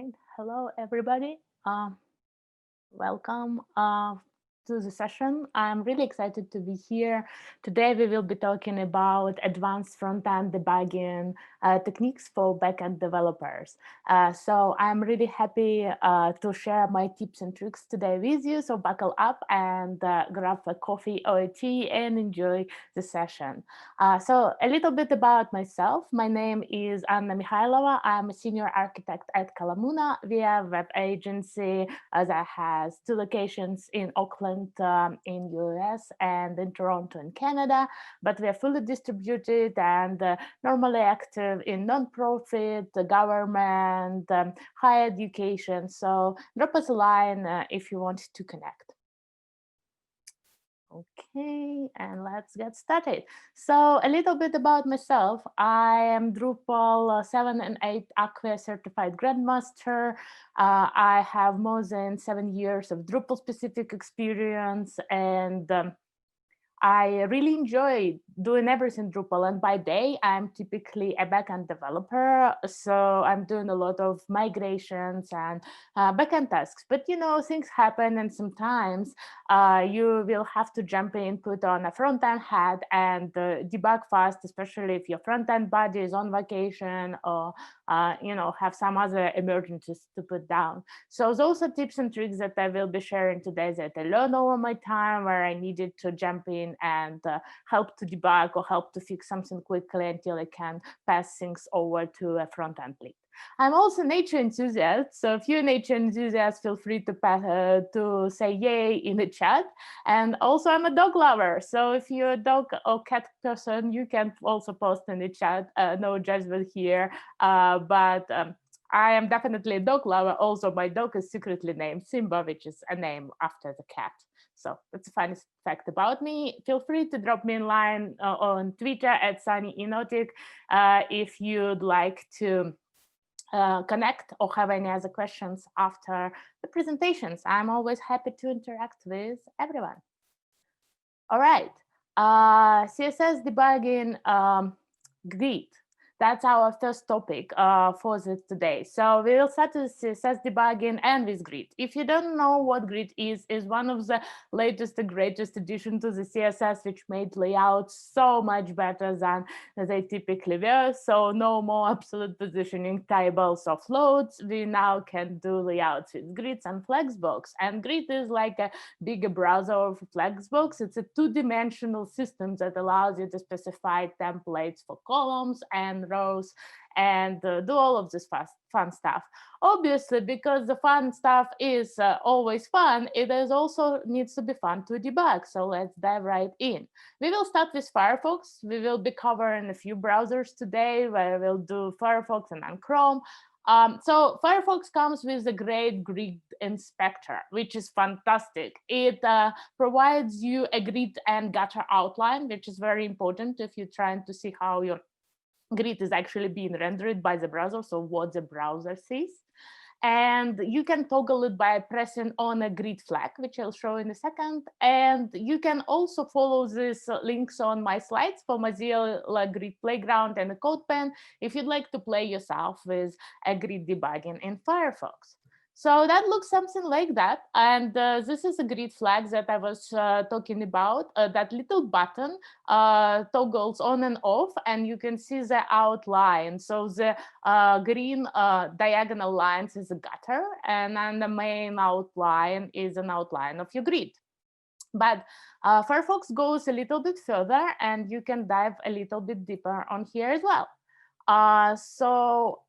Right. Hello, everybody. Welcome to the session. I'm really excited to be here. Today, we will be talking about advanced front-end debugging techniques for backend developers. So I'm really happy to share my tips and tricks today with you. So buckle up and grab a coffee or a tea and enjoy the session. So a little bit about myself. My name is Anna Mikhailova. I'm a senior architect at Kalamuna. We are a web agency that has two locations in Auckland in US and in Toronto in Canada, but we are fully distributed and normally active in nonprofit, the government, higher education. So drop us a line if you want to connect. Okay, and let's get started. So a little bit about myself. I am Drupal 7 and 8 Acquia certified Grandmaster. I have more than 7 years of Drupal specific experience, and I really enjoy doing everything Drupal, and by day I'm typically a backend developer, so I'm doing a lot of migrations and backend tasks. But you know, things happen, and sometimes you will have to jump in, put on a front end hat, and debug fast, especially if your front end buddy is on vacation or you know, have some other emergencies to put down. So those are tips and tricks that I will be sharing today that I learned over my time, where I needed to jump in and help to debug or help to fix something quickly until I can pass things over to a front-end lead. I'm also a nature enthusiast, so if you're a nature enthusiast, feel free to say yay in the chat. And also, I'm a dog lover, so if you're a dog or cat person, you can also post in the chat. No judgment here, but I am definitely a dog lover. Also, my dog is secretly named Simba, which is a name after the cat. So that's a funny fact about me. Feel free to drop me a line on Twitter at SunnyEnotic if you'd like to connect or have any other questions after the presentations. I'm always happy to interact with everyone. All right, CSS debugging grid. That's our first topic for today. So we will start with CSS debugging and with Grid. If you don't know what Grid is one of the latest and greatest addition to the CSS, which made layouts so much better than they typically were. So no more absolute positioning tables or floats. We now can do layouts with grids and Flexbox. And Grid is like a bigger browser of Flexbox. It's a two-dimensional system that allows you to specify templates for columns and rows and do all of this fun stuff. Obviously, because the fun stuff is always fun, it is also needs to be fun to debug. So let's dive right in. We will start with Firefox. We will be covering a few browsers today, where we'll do Firefox and then Chrome. So Firefox comes with a great grid inspector, which is fantastic. It provides you a grid and gutter outline, which is very important if you're trying to see how your grid is actually being rendered by the browser, so what the browser sees. And you can toggle it by pressing on a grid flag, which I'll show in a second. And you can also follow these links on my slides for Mozilla Grid Playground and a CodePen if you'd like to play yourself with a grid debugging in Firefox. So that looks something like that. And this is a grid flag that I was talking about. That little button toggles on and off, and you can see the outline. So the green diagonal lines is a gutter, and then the main outline is an outline of your grid. But Firefox goes a little bit further, and you can dive a little bit deeper on here as well. So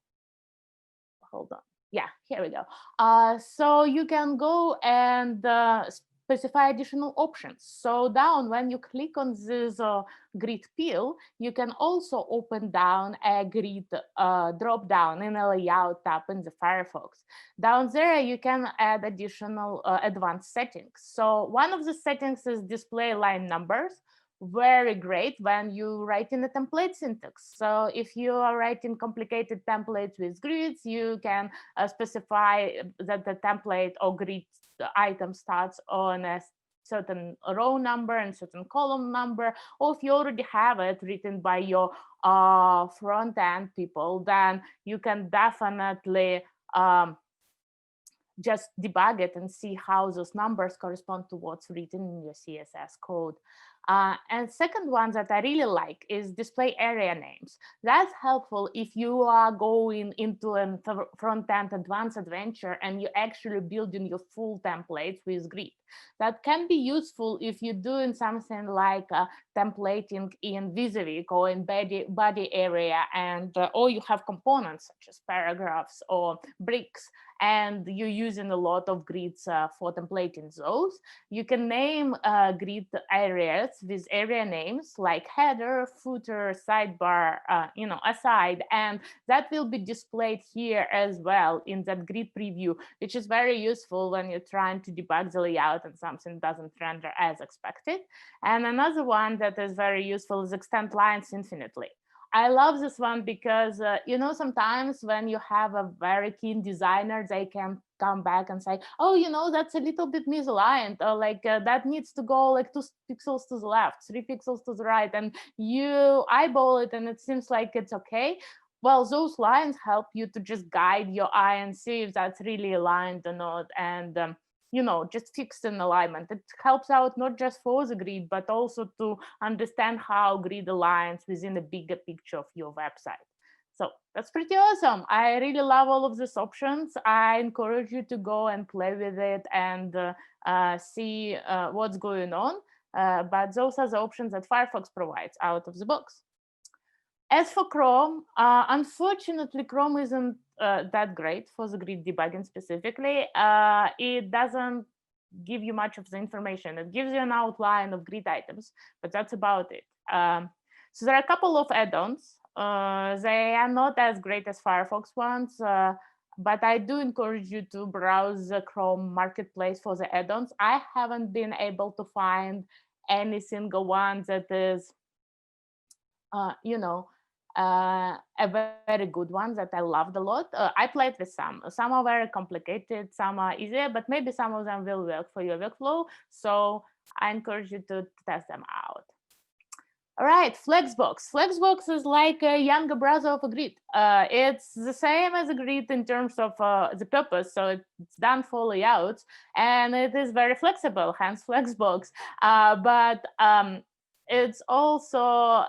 hold on. Yeah, here we go. So you can go and specify additional options. So down, when you click on this grid peel, you can also open down a grid drop down in a layout tab in the Firefox. Down there, you can add additional advanced settings. So one of the settings is display line numbers. Very great when you write in a template syntax. So if you are writing complicated templates with grids, you can specify that the template or grid item starts on a certain row number and certain column number, or if you already have it written by your front end people, then you can definitely just debug it and see how those numbers correspond to what's written in your CSS code. And second one that I really like is display area names. That's helpful if you are going into a front-end advanced adventure and you're actually building your full templates with grid. That can be useful if you're doing something like templating in vis-a-vis or in body area, and or you have components such as paragraphs or bricks, and you're using a lot of grids for templating those. You can name grid areas with area names like header, footer, sidebar, aside, and that will be displayed here as well in that grid preview, which is very useful when you're trying to debug the layout and something doesn't render as expected. And another one that is very useful is extend lines infinitely. I love this one because, sometimes when you have a very keen designer, they can come back and say, oh, that's a little bit misaligned, or like that needs to go like 2 pixels to the left, 3 pixels to the right, and you eyeball it and it seems like it's okay. Well, those lines help you to just guide your eye and see if that's really aligned or not. And just fix an alignment. It helps out not just for the grid, but also to understand how grid aligns within a bigger picture of your website. So that's pretty awesome. I really love all of these options. I encourage you to go and play with it and see what's going on. But those are the options that Firefox provides out of the box. As for Chrome, unfortunately, Chrome isn't that great for the grid debugging specifically. It doesn't give you much of the information. It gives you an outline of grid items, but that's about it. So there are a couple of add-ons. They are not as great as Firefox ones, but I do encourage you to browse the Chrome marketplace for the add-ons. I haven't been able to find any single one that is, a very good one that I loved a lot. I played with some. Some are very complicated, some are easier, but maybe some of them will work for your workflow. So I encourage you to test them out. All right, Flexbox. Flexbox is like a younger brother of a grid. It's the same as a grid in terms of the purpose. So it's done for layouts and it is very flexible, hence Flexbox. But it's also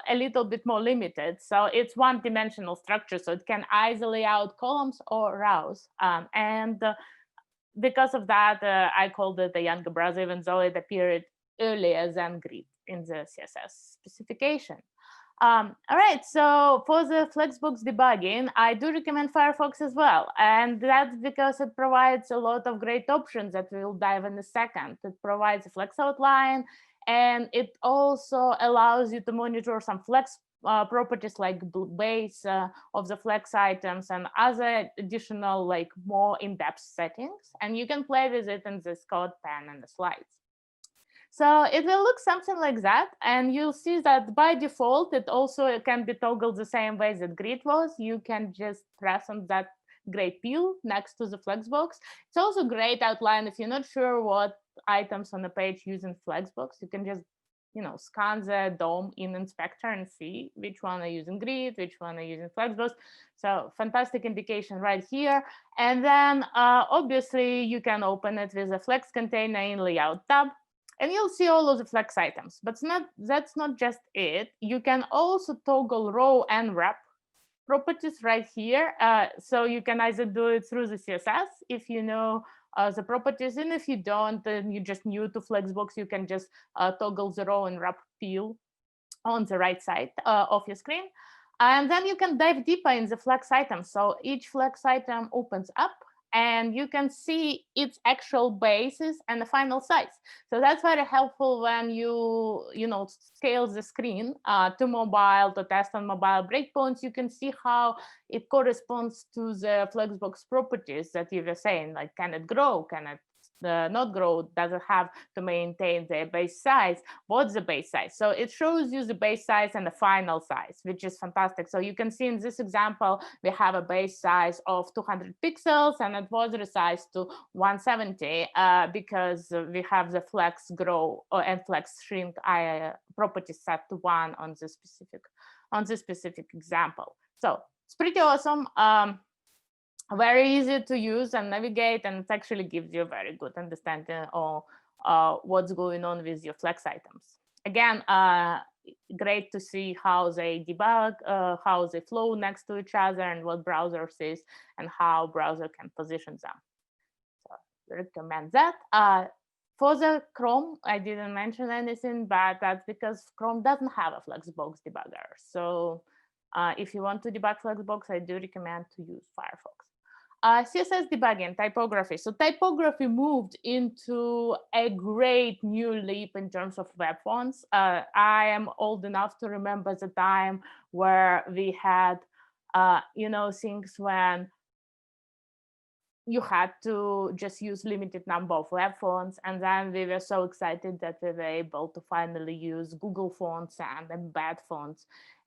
a little bit more limited. So it's one-dimensional structure. So it can either lay out columns or rows. Because of that, I called it a younger brother, even though it appeared earlier than grid in the CSS specification. All right, so for the Flexbox debugging, I do recommend Firefox as well. And that's because it provides a lot of great options that we'll dive in a second. It provides a flex outline, and it also allows you to monitor some flex properties like base of the flex items and other additional, like more in-depth settings. And you can play with it in this code pen and the slides. So it will look something like that. And you'll see that by default, it also can be toggled the same way that grid was. You can just press on that gray pill next to the Flexbox. It's also a great outline if you're not sure what items on the page using Flexbox. You can just scan the DOM in Inspector and see which one are using grid, which one are using Flexbox. So fantastic indication right here. And then obviously you can open it with a Flex container in Layout tab. And you'll see all of the flex items, but that's not just it. You can also toggle row and wrap properties right here. So you can either do it through the CSS if you know the properties, and if you don't, then you're just new to Flexbox, you can just toggle the row and wrap field on the right side of your screen. And then you can dive deeper in the flex item. So each flex item opens up, and you can see its actual basis and the final size. So that's very helpful when you scale the screen to mobile, to test on mobile breakpoints. You can see how it corresponds to the Flexbox properties that you were saying, like can it grow, can it not grow, does it have to maintain the base size, what's the base size. So it shows you the base size and the final size, which is fantastic. So you can see in this example, we have a base size of 200 pixels and it was resized to 170 because we have the flex grow and flex shrink property set to 1 on this specific example. So it's pretty awesome. very easy to use and navigate, and it actually gives you a very good understanding of what's going on with your flex items. Again, great to see how they debug, how they flow next to each other, and what browser sees, and how browser can position them. So recommend that. For the Chrome, I didn't mention anything, but that's because Chrome doesn't have a Flexbox debugger. So if you want to debug Flexbox, I do recommend to use Firefox. CSS debugging, typography. So typography moved into a great new leap in terms of web fonts. I am old enough to remember the time where we had, things when you had to just use limited number of web fonts, and then we were so excited that we were able to finally use Google fonts and embed fonts.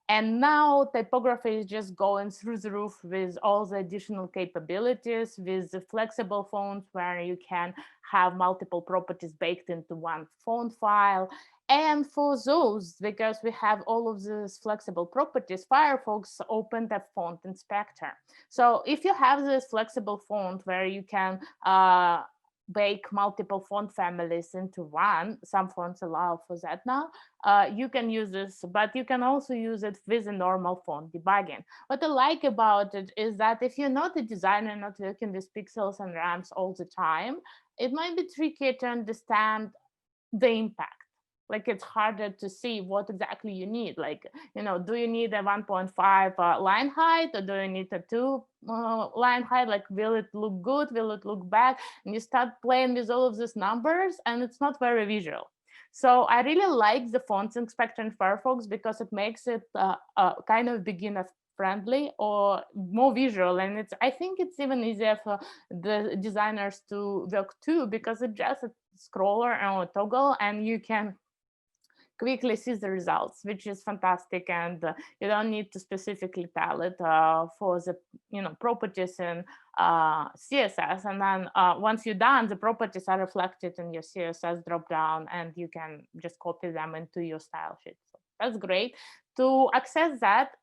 And now typography is just going through the roof with all the additional capabilities, with the flexible fonts where you can have multiple properties baked into one font file. And for those, because we have all of these flexible properties, Firefox opened a font inspector. So if you have this flexible font where you can bake multiple font families into one, some fonts allow for that now, you can use this, but you can also use it with a normal font debugging. What I like about it is that if you're not a designer, not working with pixels and ramps all the time, it might be tricky to understand the impact. Like it's harder to see what exactly you need. Like, do you need a 1.5 line height, or do you need a 2 line height? Like, will it look good? Will it look bad? And you start playing with all of these numbers, and it's not very visual. So I really like the fonts inspector in Firefox because it makes it kind of beginner friendly or more visual, and I think it's even easier for the designers to work too, because it's just a scroller and a toggle, and you can quickly see the results, which is fantastic. And you don't need to specifically tell it for the properties in CSS. And then once you're done, the properties are reflected in your CSS dropdown, and you can just copy them into your style sheet. So that's great. To access that,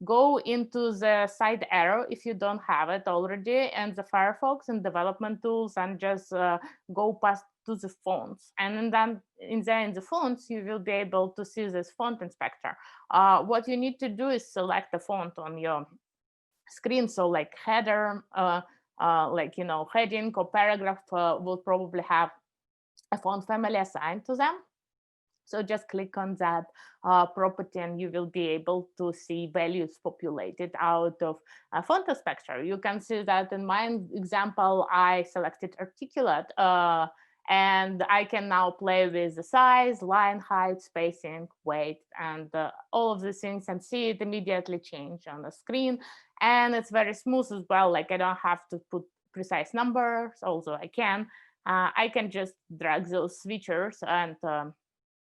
go into the side arrow if you don't have it already, and the Firefox and development tools, and just go past to the fonts. And then in the fonts, you will be able to see this font inspector. What you need to do is select the font on your screen. So like header, heading or paragraph will probably have a font family assigned to them. So just click on that property, and you will be able to see values populated out of a font inspector. You can see that in my example, I selected articulate, and I can now play with the size, line height, spacing, weight, and all of these things, and see it immediately change on the screen. And it's very smooth as well. Like I don't have to put precise numbers, although I can just drag those switchers, and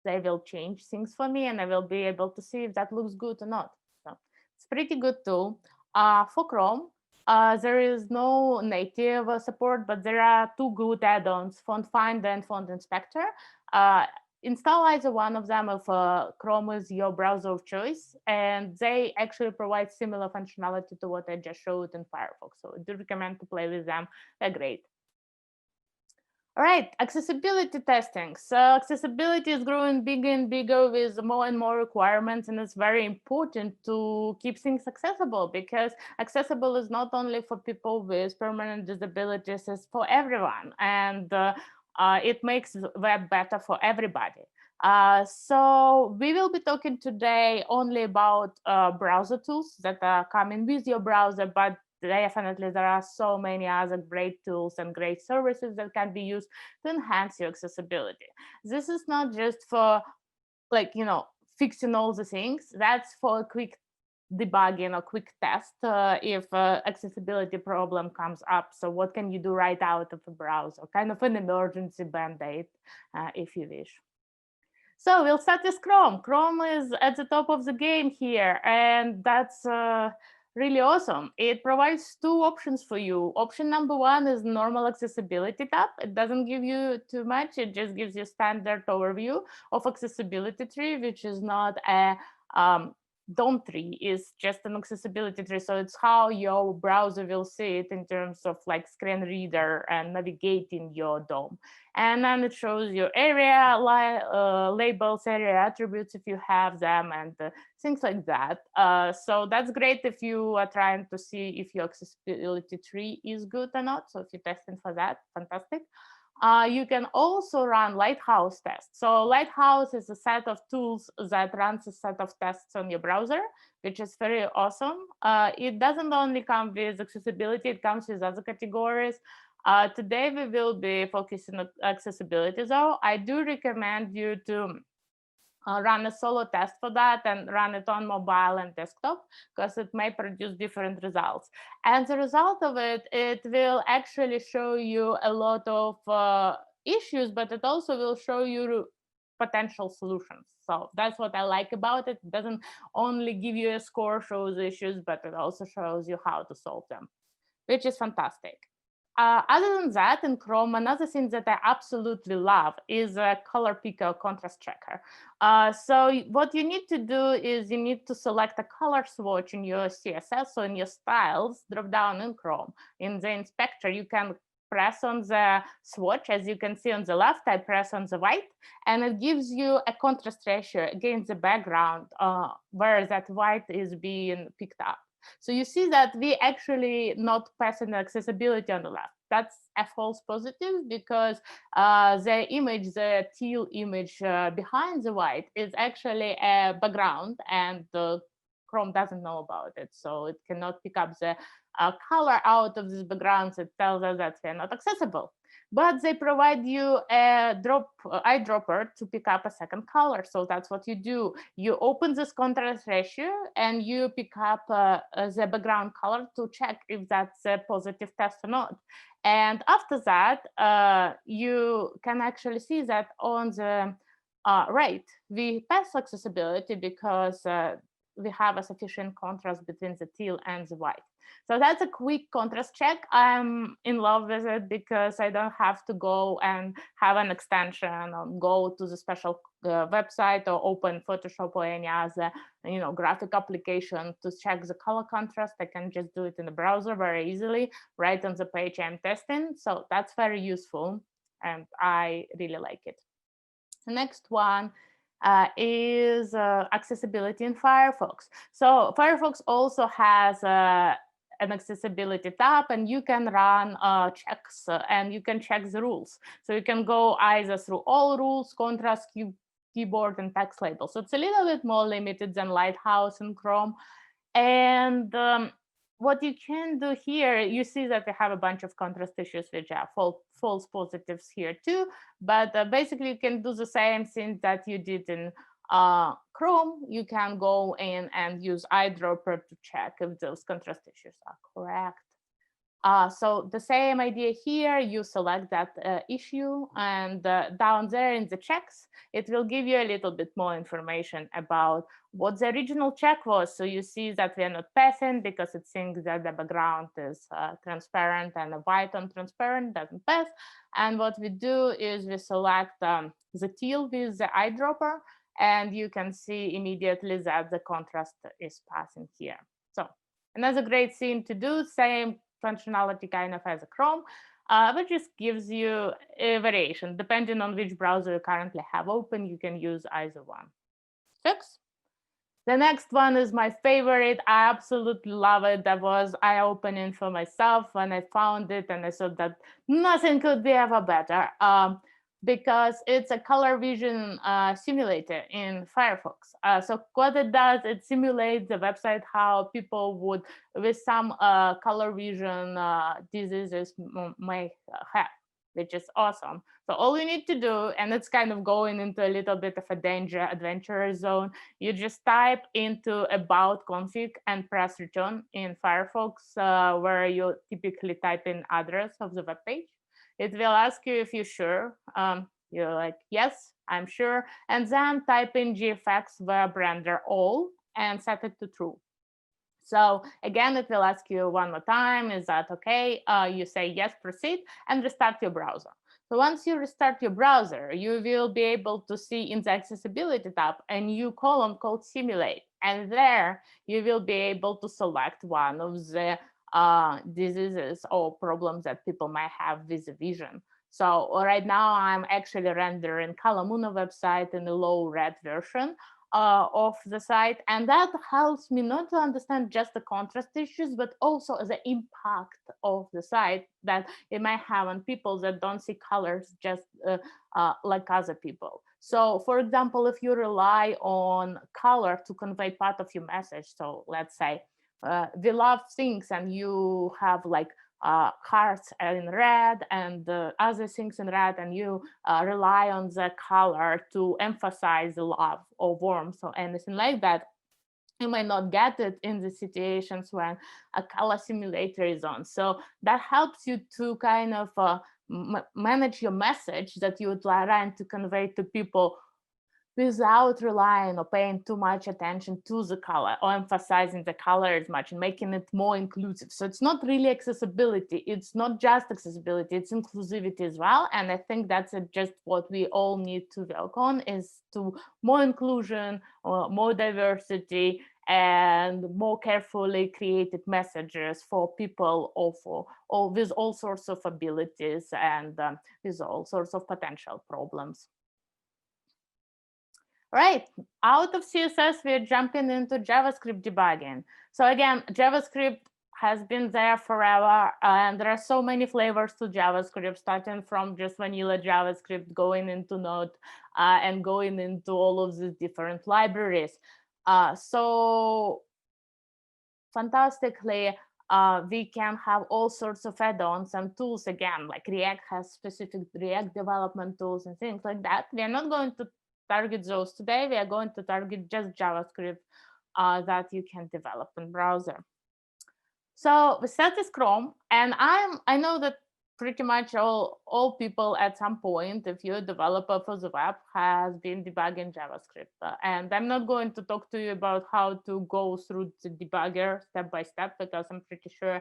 they will change things for me, and I will be able to see if that looks good or not. So it's a pretty good tool. For Chrome, there is no native support, but there are two good add-ons, Font Finder and Font Inspector. Install either one of them if Chrome is your browser of choice, and they actually provide similar functionality to what I just showed in Firefox. So I do recommend to play with them. They're great. All right, accessibility testing. So accessibility is growing bigger and bigger with more and more requirements, and it's very important to keep things accessible, because accessible is not only for people with permanent disabilities, it's for everyone, and it makes web better for everybody. So we will be talking today only about browser tools that are coming with your browser, but definitely there are so many other great tools and great services that can be used to enhance your accessibility. This is not just for fixing all the things. That's for a quick debugging or quick test if accessibility problem comes up. So what can you do right out of a browser? Kind of an emergency band-aid if you wish. So we'll start with Chrome. Chrome is at the top of the game here, and that's really awesome. It provides two options for you. Option number one is normal accessibility tab. It doesn't give you too much. It just gives you standard overview of accessibility tree, which is not a DOM tree is just an accessibility tree. So it's how your browser will see it in terms of like screen reader and navigating your DOM. And then it shows your area labels, area attributes if you have them, and things like that. So that's great if you are trying to see if your accessibility tree is good or not. So if you're testing for that, fantastic. You can also run Lighthouse tests. So Lighthouse is a set of tools that runs a set of tests on your browser, which is very awesome. It doesn't only come with accessibility, it comes with other categories. Today, we will be focusing on accessibility, though. I do recommend you to run a solo test for that and run it on mobile and desktop, because it may produce different results. And the result of it, it will actually show you a lot of issues, but it also will show you potential solutions. So that's what I like about it. It doesn't only give you a score, shows issues, but it also shows you how to solve them, which is fantastic. Other than that, in Chrome, another thing that I absolutely love is a color picker contrast checker. So what you need to do is you need to select a color swatch in your CSS, so in your styles, drop down in Chrome. In the inspector, you can press on the swatch. As you can see on the left, I press on the white, and it gives you a contrast ratio against the background where that white is being picked up. So you see that we actually not passing accessibility on the left. That's a false positive, because the image, the teal image behind the white is actually a background, and Chrome doesn't know about it. So it cannot pick up the color out of this background. It tells us that they're not accessible. But they provide you a eyedropper to pick up a second color. So that's what you do. You open this contrast ratio and you pick up the background color to check if that's a positive test or not. And after that, you can actually see that on the right, we pass accessibility because we have a sufficient contrast between the teal and the white. So that's a quick contrast check. I'm in love with it because I don't have to go and have an extension or go to the special website or open Photoshop or any other graphic application to check the color contrast. I can just do it in the browser very easily, right on the page I'm testing. So that's very useful, and I really like it. The next one is accessibility in Firefox. So Firefox also has an accessibility tab, and you can run checks and you can check the rules. So you can go either through all rules, contrast, keyboard, and text labels. So it's a little bit more limited than Lighthouse in Chrome. And what you can do here, you see that we have a bunch of contrast issues, which are false positives here too. But basically, you can do the same thing that you did in Chrome. You can go in and use eyedropper to check if those contrast issues are correct. So the same idea here, you select that issue, and down there in the checks, it will give you a little bit more information about what the original check was. So you see that we're not passing because it thinks that the background is transparent, and the white on transparent doesn't pass. And what we do is we select the teal with the eyedropper, and you can see immediately that the contrast is passing here. So another great thing to do, same functionality kind of as a Chrome, but just gives you a variation. Depending on which browser you currently have open, you can use either one. Fix. The next one is my favorite. I absolutely love it. That was eye-opening for myself when I found it, and I thought that nothing could be ever better. Because it's a color vision simulator in Firefox. So what it does, it simulates the website how people would, with some color vision diseases, may have, which is awesome. So all you need to do, and it's kind of going into a little bit of a adventurous zone, you just type into about config and press return in Firefox, where you typically type in address of the web page. It will ask you if you're sure. You're like, yes, I'm sure. And then type in GFX web render all and set it to true. So again, it will ask you one more time, is that okay? You say yes, proceed, and restart your browser. So once you restart your browser, you will be able to see in the accessibility tab a new column called simulate. And there you will be able to select one of the diseases or problems that people might have with vision. So right now I'm actually rendering Kalamuna website in a low red version of the site, and that helps me not to understand just the contrast issues, but also the impact of the site that it might have on people that don't see colors just like other people. So for example, if you rely on color to convey part of your message, so let's say we love things and you have like hearts in red and other things in red, and you rely on the color to emphasize love or warmth or anything like that, you might not get it in the situations when a color simulator is on. So that helps you to kind of manage your message that you would like to convey to people without relying or paying too much attention to the color or emphasizing the color as much and making it more inclusive. So it's not really accessibility. It's not just accessibility, it's inclusivity as well. And I think that's just what we all need to work on, is to more inclusion, or more diversity, and more carefully created messages for people or with all sorts of abilities and with all sorts of potential problems. Right, out of CSS, we're jumping into JavaScript debugging. So again, JavaScript has been there forever, and there are so many flavors to JavaScript, starting from just vanilla JavaScript, going into Node, and going into all of these different libraries. So fantastically, we can have all sorts of add-ons and tools. Again, like React has specific React development tools and things like that. We are not going to target those today. We are going to target just JavaScript that you can develop in browser. So we set this Chrome, and I know that pretty much all people at some point, if you're a developer for the web, has been debugging JavaScript. And I'm not going to talk to you about how to go through the debugger step by step, because I'm pretty sure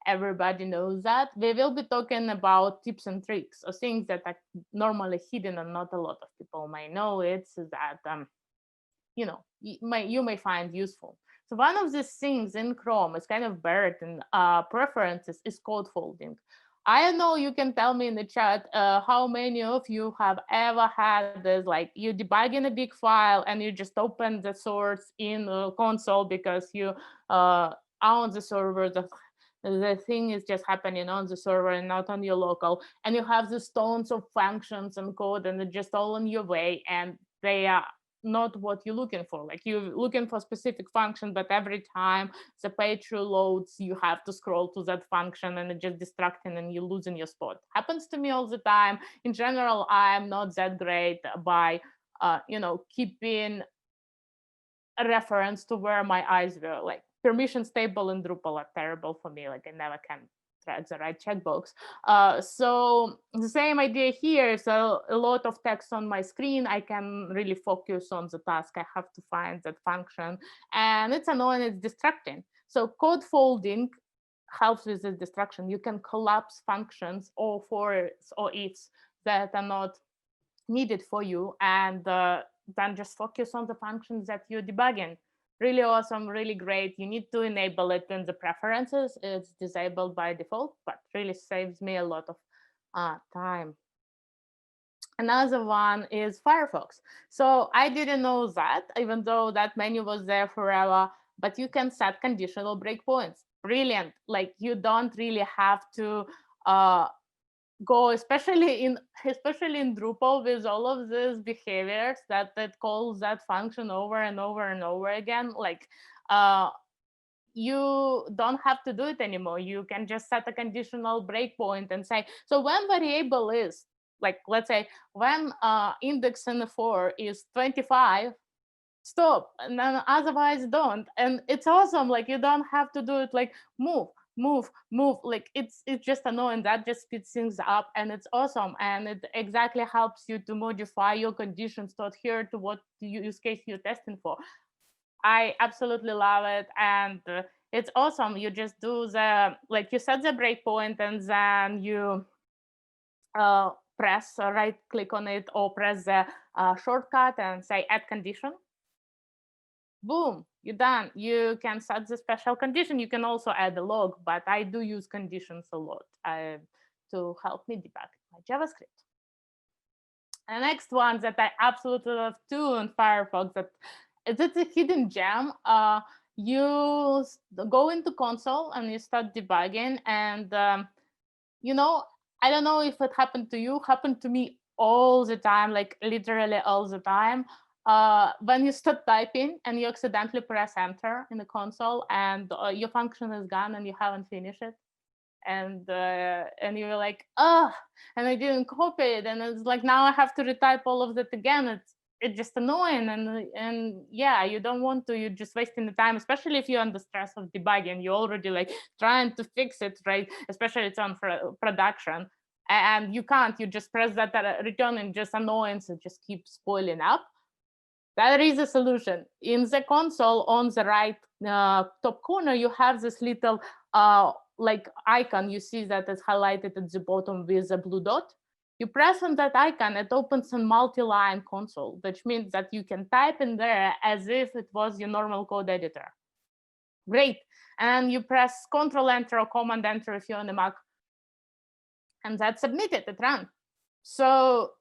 everybody knows that. We will be talking about tips and tricks, or things that are normally hidden and not a lot of people may know. It's that you may find useful. So one of these things in Chrome is kind of buried in preferences is code folding. I know you can tell me in the chat how many of you have ever had this, like you debugging a big file and you just open the source in the console because you on the server, the thing is just happening on the server and not on your local, and you have these tons of functions and code and they're just all in your way, and they are not what you're looking for. Like you're looking for a specific function, but every time the page reloads, you have to scroll to that function and it's just distracting and you're losing your spot. Happens to me all the time. In general, I'm not that great by, keeping a reference to where my eyes were. Like permissions table in Drupal are terrible for me. Like I never can track the right checkbox. So the same idea here. So a lot of text on my screen, I can really focus on the task. I have to find that function, and it's annoying, it's distracting. So code folding helps with this distraction. You can collapse functions or fors or ifs that are not needed for you, and then just focus on the functions that you're debugging. Really awesome, really great. You need to enable it in the preferences. It's disabled by default, but really saves me a lot of time. Another one is Firefox. So I didn't know that, even though that menu was there forever, but you can set conditional breakpoints. Brilliant. Like you don't really have to go, especially in Drupal, with all of these behaviors that calls that function over and over and over again. Like you don't have to do it anymore. You can just set a conditional breakpoint and say, so when variable is, like, let's say when index in the 4 is 25, stop, and then otherwise don't. And it's awesome. Like you don't have to do it like move. Like it's just annoying. That just speeds things up, and it's awesome, and it exactly helps you to modify your conditions to adhere to what use case you're testing for. I absolutely love it, and it's awesome. You just do the, like you set the breakpoint, and then you press right click on it or press the shortcut and say add condition. boom, you're done. You can set the special condition. You can also add a log, but I do use conditions a lot to help me debug my JavaScript. And the next one that I absolutely love too in Firefox, that it's a hidden gem. You go into console and you start debugging, and you know, I don't know if it happened to you, happened to me all the time, like literally all the time. When you start typing and you accidentally press enter in the console, and your function is gone and you haven't finished it, and you're like, oh, and I didn't copy it, and it's like now I have to retype all of that again. It's just annoying, and yeah, you don't want to. You're just wasting the time, especially if you're under stress of debugging. You're already like trying to fix it, right? Especially it's on production, and you can't. You just press that return, and just annoyance. It just keeps spoiling up. There is a solution. In the console on the right top corner, you have this little like icon. You see that it's highlighted at the bottom with a blue dot. You press on that icon, it opens a multi-line console, which means that you can type in there as if it was your normal code editor. Great. And you press Control Enter or Command Enter if you're on the Mac, and that's submitted, it ran. So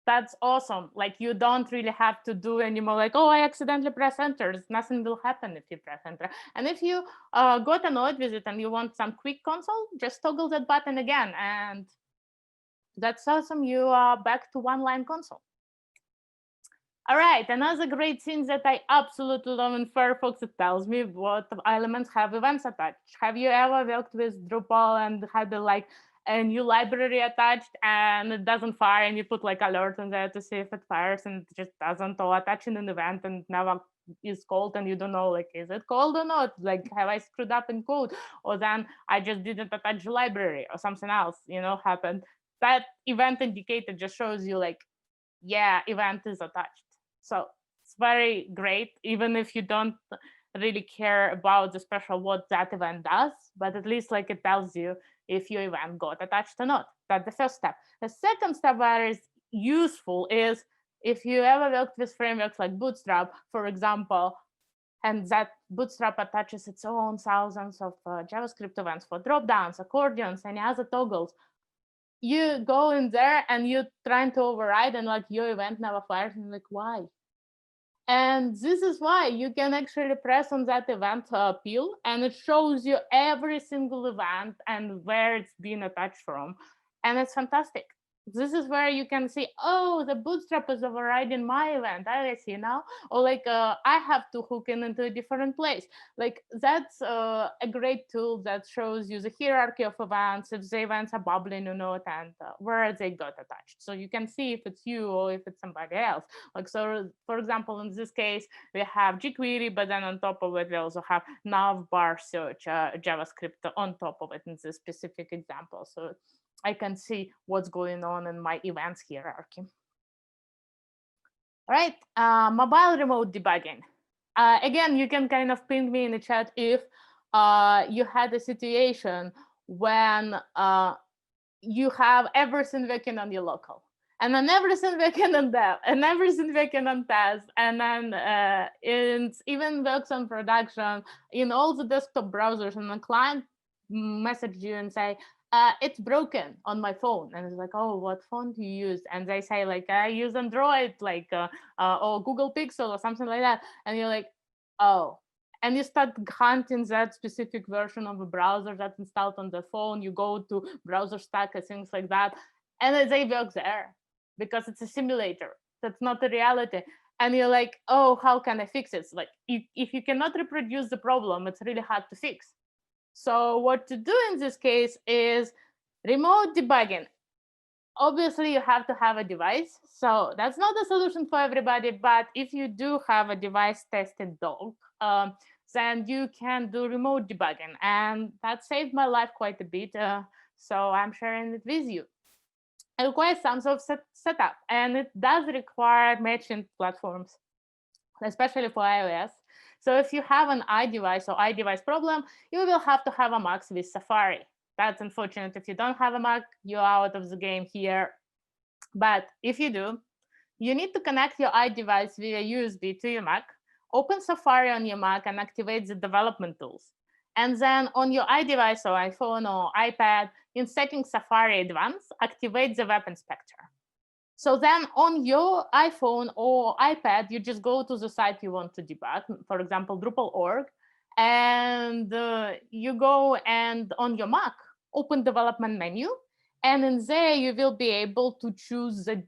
that's awesome. Like you don't really have to do anymore. Like, oh, I accidentally press enter. Nothing will happen if you press enter. And if you got annoyed with it and you want some quick console, just toggle that button again, and that's awesome. You are back to one-line console. All right, another great thing that I absolutely love in Firefox, it tells me what elements have events attached. Have you ever worked with Drupal and had like a new library attached and it doesn't fire, and you put like alert in there to see if it fires, and it just doesn't, or attaching an event and never is called, and you don't know, like, is it called or not? Like, have I screwed up in code? Or then I just didn't attach the library or something else, happened. That event indicator just shows you like, yeah, event is attached. So it's very great, even if you don't really care about the special what that event does, but at least like it tells you if your event got attached or not. That's the first step. The second step that is useful is if you ever worked with frameworks like Bootstrap, for example, and that Bootstrap attaches its own thousands of JavaScript events for dropdowns, accordions, any other toggles. You go in there and you're trying to override, and like your event never fires, and like, why? And this is why you can actually press on that event peel, and it shows you every single event and where it's being attached from. And it's fantastic. This is where you can see, oh, the Bootstrap is overriding my event. I see now. Or like I have to hook into a different place. Like that's a great tool that shows you the hierarchy of events, if the events are bubbling or not, and where they got attached. So you can see if it's you or if it's somebody else. Like, so for example, in this case, we have jQuery, but then on top of it, we also have navbar search JavaScript on top of it in this specific example. So I can see what's going on in my events hierarchy. All right, mobile remote debugging. Again, you can kind of ping me in the chat if you had a situation when you have everything working on your local, and then everything working on dev, and everything working on test, and then it even works on production in all the desktop browsers, and the client message you and say, it's broken on my phone. And it's like, oh, what phone do you use? And they say like, I use Android, like or Google Pixel or something like that. And you're like, oh. And you start hunting that specific version of a browser that's installed on the phone. You go to browser stack and things like that, and they work there because it's a simulator. That's not the reality. And you're like, oh, how can I fix it? It's like, if you cannot reproduce the problem, it's really hard to fix. So what to do in this case is remote debugging. Obviously, you have to have a device. So that's not the solution for everybody. But if you do have a device-tested dog, then you can do remote debugging. And that saved my life quite a bit. So I'm sharing it with you. It requires some sort of setup. And it does require matching platforms, especially for iOS. So if you have an iDevice or iDevice problem, you will have to have a Mac with Safari. That's unfortunate. If you don't have a Mac, you're out of the game here. But if you do, you need to connect your iDevice via USB to your Mac, open Safari on your Mac and activate the development tools. And then on your iDevice or iPhone or iPad, in Settings Safari Advanced, activate the Web Inspector. So then on your iPhone or iPad, you just go to the site you want to debug, for example, Drupal.org, and you go and on your Mac, open development menu, and in there you will be able to choose the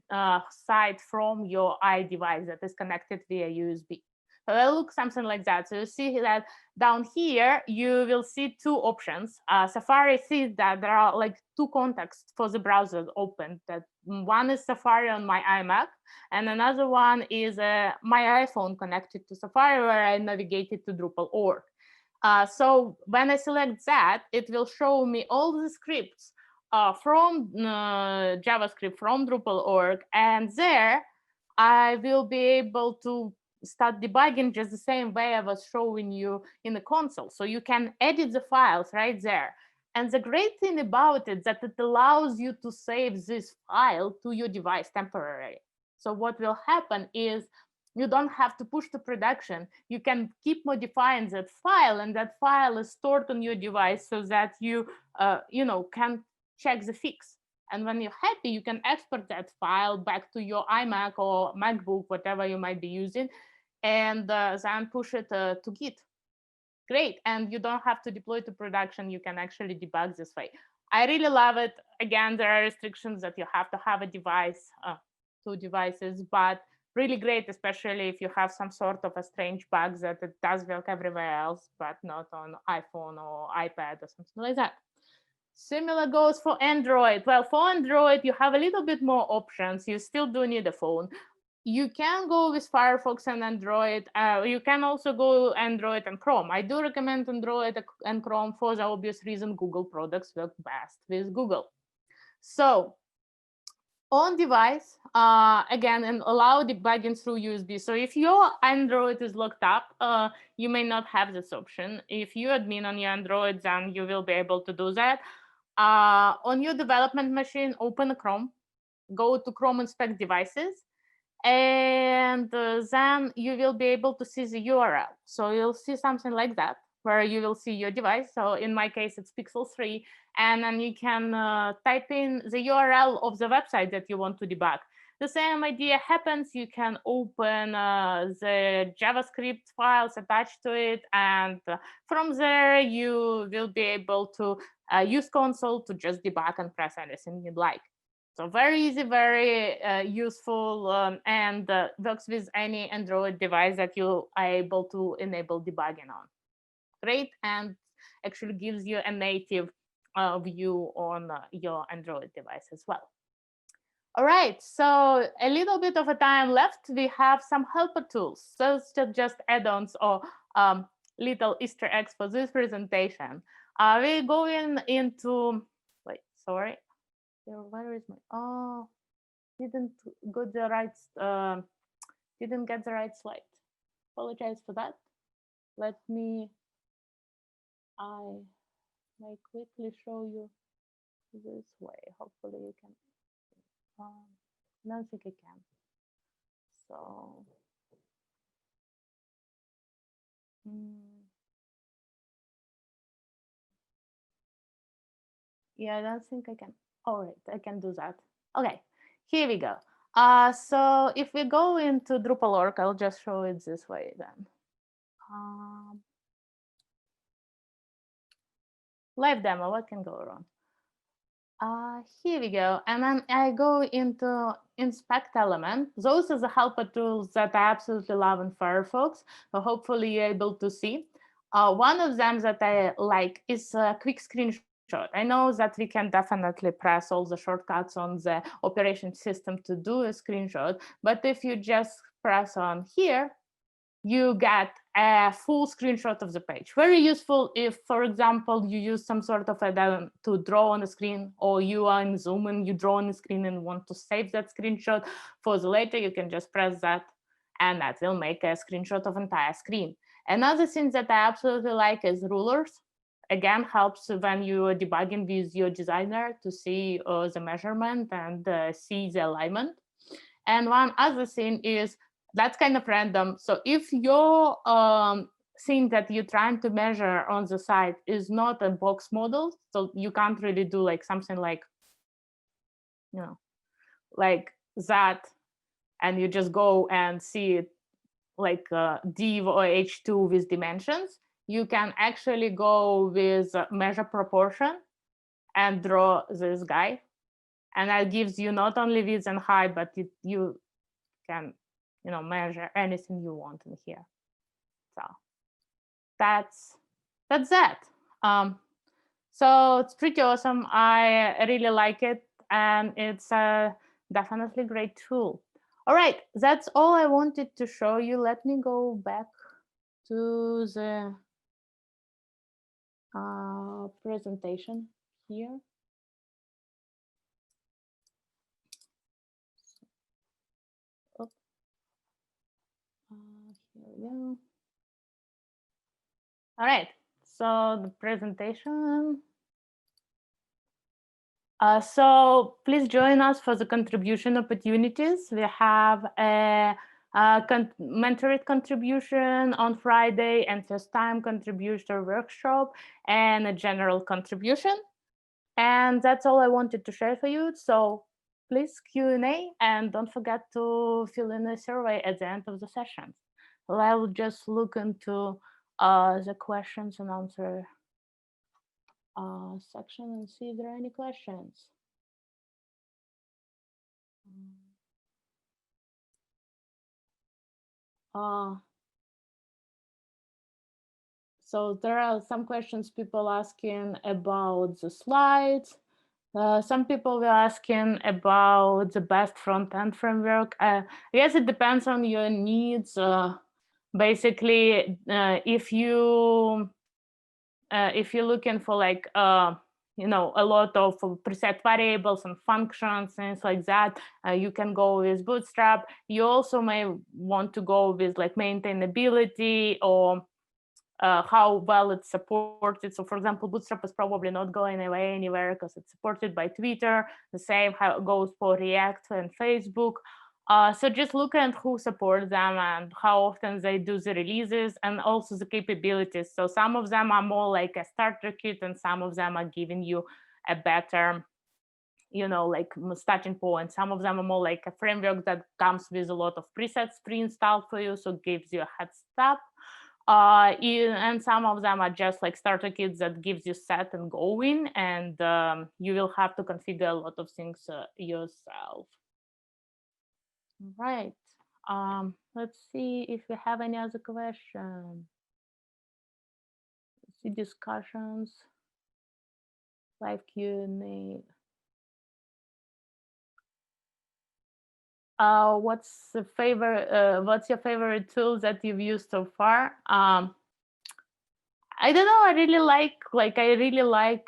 site from your iDevice that is connected via USB. So it'll look something like that. So you see that down here, you will see two options. Safari sees that there are like two contexts for the browser open. That one is Safari on my iMac, and another one is my iPhone connected to Safari, where I navigated to Drupal.org. So when I select that, it will show me all the scripts from JavaScript from Drupal.org, and there I will be able to start debugging just the same way I was showing you in the console. So you can edit the files right there. And the great thing about it is that it allows you to save this file to your device temporarily. So what will happen is you don't have to push to production. You can keep modifying that file, and that file is stored on your device so that you can check the fix. And when you're happy, you can export that file back to your iMac or MacBook, whatever you might be using, and then push it to Git. Great. And you don't have to deploy to production. You can actually debug this way. I really love it. Again, there are restrictions that you have to have a device, two devices, but really great, especially if you have some sort of a strange bug that it does work everywhere else, but not on iPhone or iPad or something like that. Similar goes for Android. Well, for Android, you have a little bit more options. You still do need a phone. You can go with Firefox and Android. You can also go Android and Chrome. I do recommend Android and Chrome for the obvious reason Google products work best with Google. So on device, again, and allow debugging through USB. So if your Android is locked up, you may not have this option. If you admin on your Android, then you will be able to do that. On your development machine, open Chrome, go to Chrome Inspect Devices, and then you will be able to see the URL. So you'll see something like that, where you will see your device. So in my case, it's Pixel 3. And then you can type in the URL of the website that you want to debug. The same idea happens. You can open the JavaScript files attached to it. And from there, you will be able to use console to just debug and press anything you'd like. So very easy, very useful, and works with any Android device that you are able to enable debugging on. Great, and actually gives you a native view on your Android device as well. All right, so a little bit of a time left. We have some helper tools. So it's just add-ons or little Easter eggs for this presentation. We're going into, wait, sorry. Where is my, didn't get the right slide. Apologize for that. Let me, I may quickly show you this way. Hopefully you can, I don't think I can. So, yeah, I don't think I can. All right, I can do that. Okay, here we go. So if we go into Drupal.org, I'll just show it this way then. Live demo, what can go wrong? Here we go. And then I go into inspect element. Those are the helper tools that I absolutely love in Firefox. So hopefully you're able to see. One of them that I like is a quick screenshot. I know that we can definitely press all the shortcuts on the operation system to do a screenshot, but if you just press on here, you get a full screenshot of the page. Very useful if, for example, you use some sort of add-on to draw on the screen, or you are in Zoom and you draw on the screen and want to save that screenshot for the later, you can just press that, and that will make a screenshot of entire screen. Another thing that I absolutely like is rulers. Again, helps when you are debugging with your designer to see the measurement and see the alignment. And one other thing is that's kind of random. So if your thing that you're trying to measure on the site is not a box model, so you can't really do like something like, like that, and you just go and see it like div or h2 with dimensions, you can actually go with measure proportion and draw this guy. And that gives you not only width and height, but you can, measure anything you want in here. So that's that. So it's pretty awesome. I really like it, and it's a definitely great tool. All right, that's all I wanted to show you. Let me go back to the presentation here. Here we go. All right, so the presentation. So please join us for the contribution opportunities. We have a mentored contribution on Friday, and first time contributor workshop, and a general contribution. And that's all I wanted to share for you. So please Q&A, and don't forget to fill in a survey at the end of the session. Well, I will just look into the questions and answer section and see if there are any questions. So there are some questions people asking about the slides. Some people were asking about the best front-end framework. I guess it depends on your needs. Basically, if you're looking for like a lot of preset variables and functions, things like that, you can go with Bootstrap. You also may want to go with like maintainability or how well it's supported. So for example, Bootstrap is probably not going away anywhere because it's supported by Twitter. The same how it goes for React and Facebook. So just look at who supports them and how often they do the releases, and also the capabilities. So some of them are more like a starter kit, and some of them are giving you a better, like starting point. Some of them are more like a framework that comes with a lot of presets pre-installed for you, so gives you a head start. And some of them are just like starter kits that gives you set and going, and you will have to configure a lot of things yourself. Right. Let's see if we have any other questions. Let's see discussions, live Q&A. What's your favorite tool that you've used so far? I don't know. I really like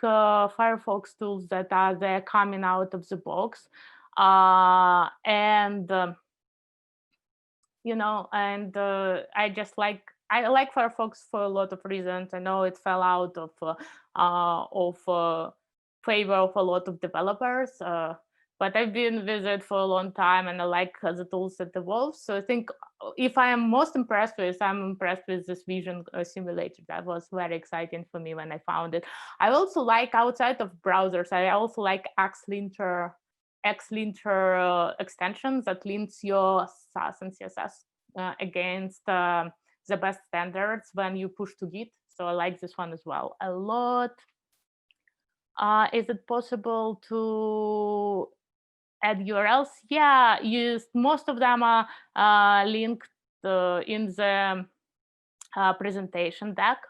Firefox tools that are there coming out of the box, and I just like Firefox for a lot of reasons. I know it fell out of favor of a lot of developers, but I've been with it for a long time, and I like the tools that evolve. So I think if I am most impressed with, I'm impressed with this Vision simulator. That was very exciting for me when I found it. I also like, outside of browsers, I also like Xlinter extensions that links your Sass and CSS against the best standards when you push to Git. So I like this one as well a lot. Is it possible to add URLs? Yeah, most of them are linked in the presentation deck.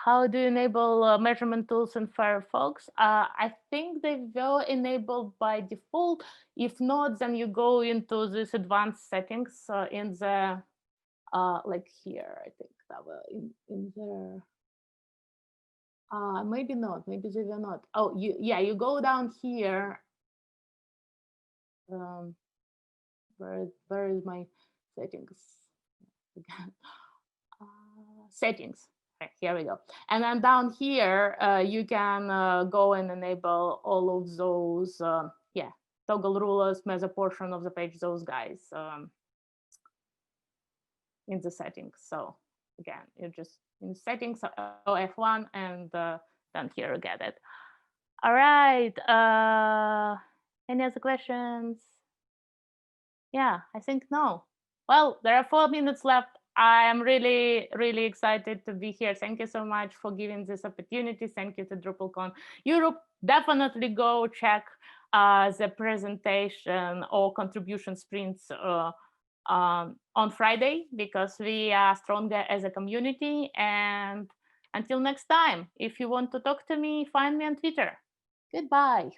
How do you enable measurement tools in Firefox? I think they were enabled by default. If not, then you go into this advanced settings in the, like here, I think that were in there. Maybe not, maybe they were not. Oh, you go down here. Where is my settings? Settings. Okay, here we go. And then down here, you can go and enable all of those, yeah, toggle rulers, measure portion of the page, those guys in the settings. So again, you just in settings, F1, and then here you get it. All right. Any other questions? Yeah, I think no. Well, there are 4 minutes left. I am really, really excited to be here. Thank you so much for giving this opportunity. Thank you to DrupalCon Europe. Definitely go check the presentation or contribution sprints on Friday, because we are stronger as a community. And until next time, if you want to talk to me, find me on Twitter. Goodbye.